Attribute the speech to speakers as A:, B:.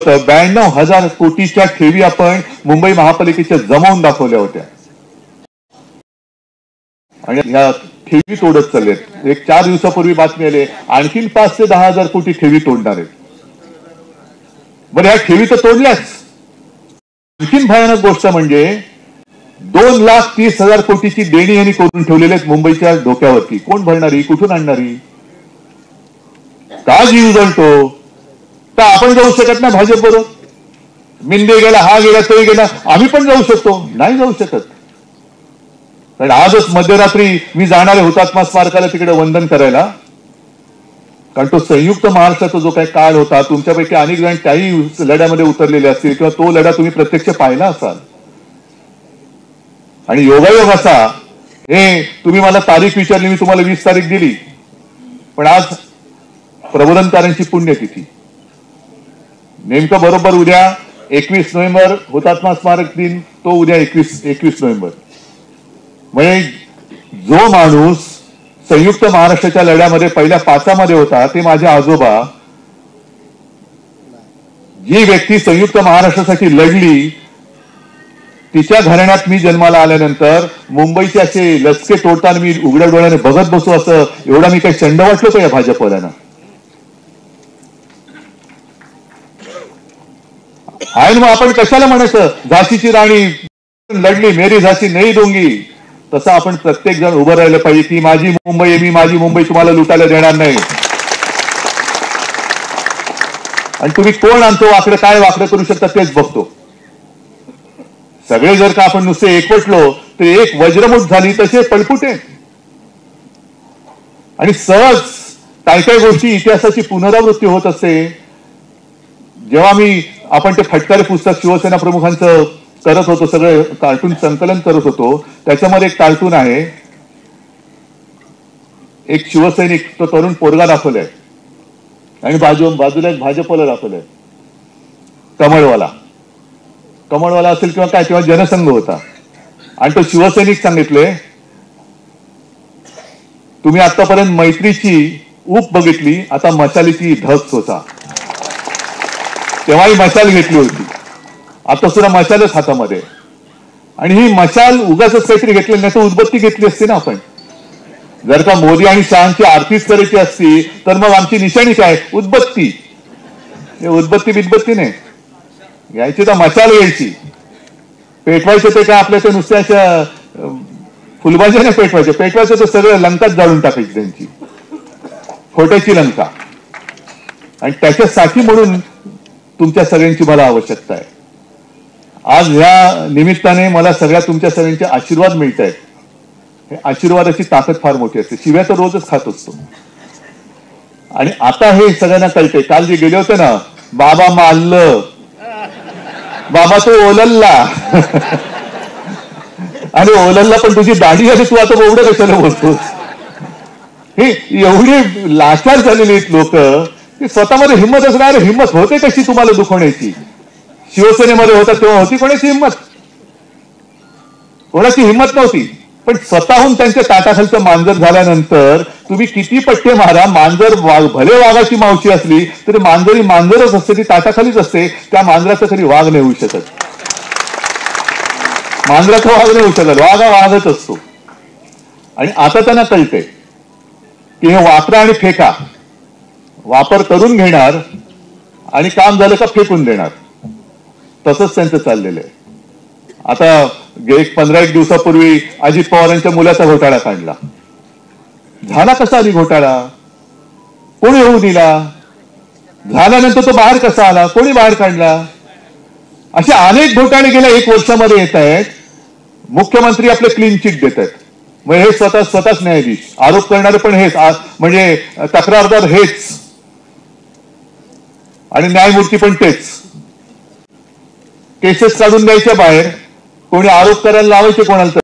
A: 92,000 कोटीच्या ठेवी आपण मुंबई महापालिकेच्या जमवून दाखवल्या होत्या आणि ह्या ठेवी तोडत चाललेत। एक 4 दिवसापूर्वी बातमी आली आणखीन 5 ते 10,000 कोटी ठेवी तोडणार आहेत। बरं, ह्या ठेवी तर तोडल्याच। आणखीन भयानक गोष्ट म्हणजे 2,30,000 कोटीची देणी यांनी करून ठेवलेली आहेत मुंबईच्या डोक्यावरती। कोण भरणारी, कुठून आणणारी, का जीव जळतो? तर आपण जाऊ शकत नाही भाजप बरोबर। मिंदे गेला, हा गेला, तो गेला, आम्ही पण जाऊ शकतो? नाही जाऊ शकत। कारण आजच मध्यरात्री मी जाणार आहे हुतात्मा स्मारकाला तिकडे वंदन करायला। कारण तो संयुक्त महाराष्ट्राचा जो काही काळ होता, तुमच्यापैकी अनेक जण त्याही लढ्यामध्ये उतरलेले असतील किंवा तो लढा तुम्ही प्रत्यक्ष पाहिला असाल। आणि योगायोग असा, हे तुम्ही मला तारीख विचारली, मी तुम्हाला 20 तारीख दिली, पण आज प्रबोधनकारांची पुण्यतिथी नेमकं बरोबर उद्या 21 नोव्हेंबर हुतात्मा स्मारक दिन, तो उद्या 21 नोव्हेंबर। म्हणजे जो माणूस संयुक्त महाराष्ट्राच्या लढ्यामध्ये पहिल्या 5मध्ये होता ते माझे आजोबा, जी व्यक्ती संयुक्त महाराष्ट्रासाठी लढली तिच्या घराण्यात मी जन्माला आल्यानंतर मुंबईचे असे लचके तोडताना मी उघड्या डोळ्याने बघत बसू, असं एवढा मी काही चंड वाटलो का या भाजपवाल्यांना? आहे मग आपण कशाला म्हणायचं झाशीची राणी लढली, मेरी झाशी नाही दोंगी। तसं आपण प्रत्येक जण उभं राहिलं पाहिजे की माझी मुंबई आहे, मी माझी मुंबई तुम्हाला लुटायला देणार नाही। आणि तुम्ही कोण आणतो वाकडं, काय वाकडं करू शकता तेच बघतो। सगळे जर का आपण नुसते एकवटलो तर एक वज्रमुठ झाली तसे पळपुटे। आणि सहज काही काही गोष्टी इतिहासाची पुनरावृत्ती होत असते। जेव्हा आपण ते फटकारे पुस्तक शिवसेना प्रमुखांचं करत होतो, सगळे कार्टून संकलन करत होतो, त्याच्यामध्ये एक कार्टून आहे, एक शिवसैनिक, तो तरुण पोरगा दाखवलाय आणि बाजूला एक भाजपला दाखवलाय, कमळवाला असेल किंवा काय, किंवा जनसंघ होता। आणि तो शिवसैनिक सांगितले, तुम्ही आतापर्यंत मैत्रीची ऊब बघितली, आता मशालीची धग होता। तेव्हाही मशाल घेतली होती, आता सुद्धा मशालच हातामध्ये। आणि ही मशाल उगाच काहीतरी घेतली नाही तर उदबत्ती घेतली असती ना आपण। जर का मोदी आणि शहांची आरतीच करायची असती तर मग आमची निशाणी काय? उदबत्ती। उदबत्ती बिदबत्ती नाही घ्यायची, तर मशाल घ्यायची। पेटवायचं ते काय आपल्या ते नुसत्या अशा फुलबाज्या नाही पेटवायचं तर सगळं लंकाच जाळून टाकायची, त्यांची खोट्याची लंका। आणि त्याच्यासाठी म्हणून तुमच्या सगळ्यांची मला आवश्यकता आहे। आज ह्या निमित्ताने मला सगळ्या तुमच्या सगळ्यांचे आशीर्वाद मिळत आहेत। हे आशीर्वादाची ताकद फार मोठी असते। शिव्या तर रोजच खात असतो आणि आता हे सगळ्यांना कळते। काल जे गेले होते ना, बाबा मारलं, बाबा तो ओलल्ला आणि ओलल्ला पण तुझी दाढी आली, तू आता एवढं कशाला बोलतोस? हे एवढी लाचार झालेली आहेत लोक की स्वतःमध्ये हिंमत असणार। हिंमत होते कशी तुम्हाला दुखवण्याची? शिवसेनेमध्ये होता तेव्हा होती कोणाची हिंमत? कोणाची हिंमत नव्हती। पण स्वतःहून त्यांच्या ताटाखालचं मांजर झाल्यानंतर तुम्ही किती पट्टे मारा, मांजर भले वाघाची मावशी असली तरी मांजरी मांजरच असते, ती ताटाखालीच असते। त्या मांजराचा कधी वाघ नाही होऊ शकत, मांजराचा वाघ नाही होऊ शकत, वाघ हा वाघच असतो। आणि आता त्यांना कळते की हे वापरा आणि फेका, वापर करून घेणार आणि काम झालं का फेकून देणार, तसंच त्यांचं चाललेलं आहे। आता 15-1 दिवसापूर्वी अजित पवारांच्या मुलाचा घोटाळा काढला। झाला कसा आधी घोटाळा? कोणी होऊ दिला? झाल्यानंतर तो बाहेर कसा आला? कोणी बाहेर काढला? असे अनेक घोटाळे गेल्या 1 वर्षामध्ये येत आहेत। मुख्यमंत्री आपले क्लीन चिट देत आहेत। मग हे स्वतःच न्यायाधीश, आरोप करणारे पण हेच, म्हणजे तक्रारदार हेच आणि न्यायमूर्ती पण तेच। केसेस काढून द्यायच्या बाहेर, कोणी आरोप करायला लावायचे कोणाला